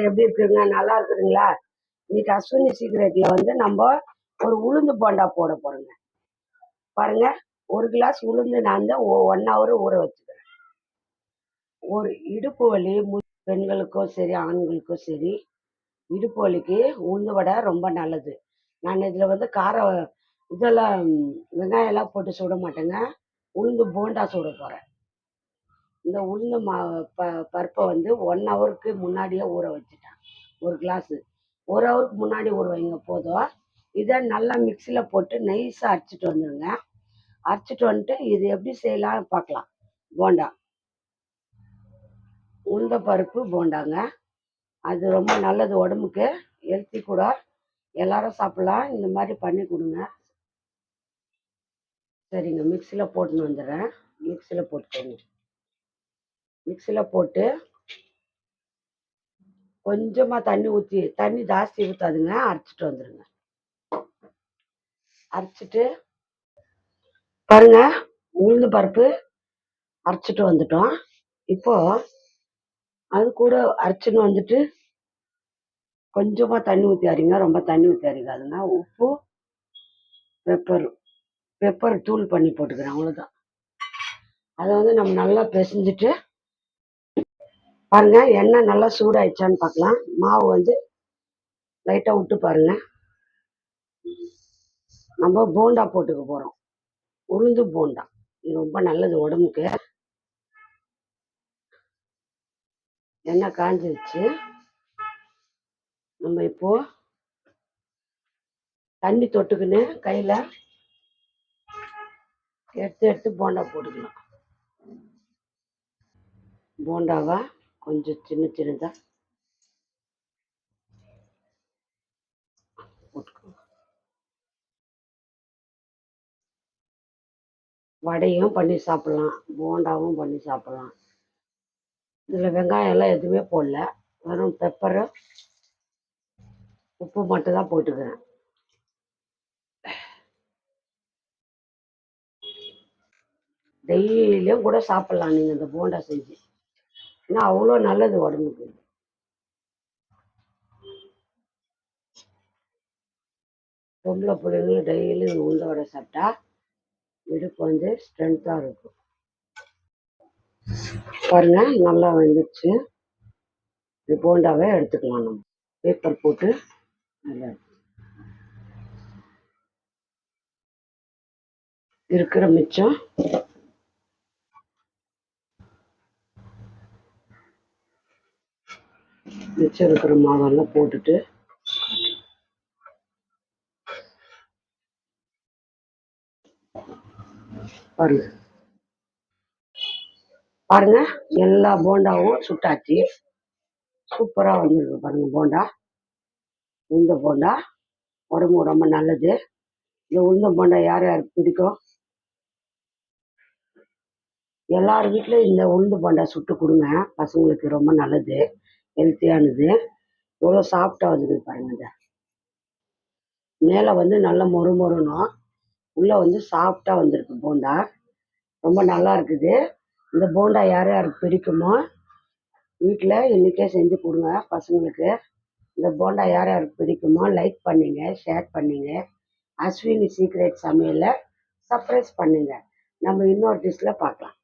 எப்படி இருக்குங்க? நல்லா இருக்குதுங்களா? இன்னைக்கு அஸ்வினி சீக்ரெட்ல வந்து நம்ம ஒரு உளுந்து போண்டா போட போறோங்க. பாருங்க, 1 கிளாஸ் உளுந்து நான் வந்து 1 ஹவர் ஊற வச்சுக்கிறேன். ஒரு இடுப்பு வலி பெண்களுக்கும் சரி ஆண்களுக்கும் சரி இடுப்பு வலிக்கு உளுந்து வடை ரொம்ப நல்லது. நான் இதில் வந்து இதெல்லாம் வெங்காயம் எல்லாம் போட்டு சுட மாட்டேங்க. உளுந்து போண்டா சுட போகிறேன். இந்த உளுந்து பருப்பை வந்து 1 ஹவருக்கு முன்னாடியே ஊற வச்சுட்டேன். 1 கிளாஸு 1 ஹவருக்கு முன்னாடி ஊற வைங்க போதும். இதை நல்லா மிக்சியில் போட்டு நைஸாக அரைச்சிட்டு வந்துடுங்க. அரைச்சிட்டு வந்துட்டு இது எப்படி செய்யலாம்னு பார்க்கலாம். போண்டா உளுந்த பருப்பு போண்டாங்க. அது ரொம்ப நல்லது உடம்புக்கு, ஹெல்த்தி கூட. எல்லாரும் சாப்பிட்லாம். இந்த மாதிரி பண்ணி கொடுங்க. சரிங்க, மிக்சியில் போட்டுன்னு வந்துடுறேன். மிக்சியில் போட்டுக்கோங்க. மிக்சியில் போட்டு கொஞ்சமாக தண்ணி ஊற்றி, தண்ணி ஜாஸ்தி ஊற்றாதுங்க, அரைச்சிட்டு வந்துடுங்க. அரைச்சிட்டு பாருங்க, உளுந்து பருப்பு அரைச்சிட்டு வந்துட்டோம். இப்போ அது கூட அரைச்சின்னு வந்துட்டு கொஞ்சமாக தண்ணி ஊற்றி அரைங்க. ரொம்ப தண்ணி ஊற்றி அரைக்காதுங்க. உப்பு, பெப்பர் தூள் பண்ணி போட்டுக்கிறேன், அவ்வளோதான். அதை வந்து நம்ம நல்லா பிசைஞ்சிட்டு பாருங்க, எண்ணெய் நல்லா சூடாயிடுச்சான்னு பார்க்கலாம். மாவு வந்து லைட்டாக விட்டு பாருங்க. நம்ம போண்டா போட்டுக்க போகிறோம், உளுந்து போண்டா. இது ரொம்ப நல்லது உடம்புக்கு. எண்ணெய் காஞ்சிருச்சு. நம்ம இப்போ தண்ணி தொட்டுக்குன்னு கையில் எடுத்து போண்டா போட்டுக்கலாம். போண்டாவை கொஞ்சம் சின்னதாக போட்டுக்கோங்க. வடையும் பண்ணி சாப்பிட்லாம், போண்டாவும் பண்ணி சாப்பிட்லாம். இதில் வெங்காயம் எல்லாம் எதுவுமே போடல, வெறும் பெப்பரு உப்பு மட்டும் தான் போட்டுக்கிறேன். டெய்லியும் கூட சாப்பிட்லாம் நீங்கள் இந்த போண்டா செஞ்சு. ஏன்னா அவ்வளோ நல்லது உடம்புக்கு. பொம்பளை பிள்ளைங்களும் டெய்லி உளுந்த வடை சாப்பிட்டா இடுப்பு வந்து ஸ்ட்ரென்த்தாக இருக்கும். பாருங்க, நல்லா வந்துடுச்சு. இது போண்டாவே எடுத்துக்கலாம். நம்ம பேப்பர் போட்டு நல்லா இருக்கிற மிச்சம் இருக்கிற மாவெல்லாம் போட்டுட்டு பாருங்க பாருங்க, எல்லா போண்டாவும் சுட்டாச்சு. சூப்பராக வந்துருக்கு பாருங்க போண்டா. உளுந்த போண்டா உடம்பு ரொம்ப நல்லது. இந்த உளுந்த போண்டா யார் யாருக்கு பிடிக்கும்? எல்லார் வீட்லையும் இந்த உளுந்து போண்டா சுட்டு கொடுங்க. பசங்களுக்கு ரொம்ப நல்லது, ஹெல்த்தியானது. எவ்வளோ சாஃப்டாக வந்துருக்கு பாருங்க. இந்த மேலே வந்து நல்லா மொறுமொறுனும், உள்ளே வந்து சாஃப்டாக வந்திருக்கு போண்டா. ரொம்ப நல்லா இருக்குது. இந்த போண்டா யார் யாருக்கு பிடிக்குமோ வீட்டில் இன்றைக்கே செஞ்சு கொடுங்க பசங்களுக்கு. இந்த போண்டா யார் யாருக்கு பிடிக்குமோ லைக் பண்ணுங்க, ஷேர் பண்ணுங்க. அஸ்வினி சீக்ரெட் சமையலை சப்ஸ்கிரைப் பண்ணுங்க. நம்ம இன்னொரு டிஷ்ஷில் பார்க்கலாம்.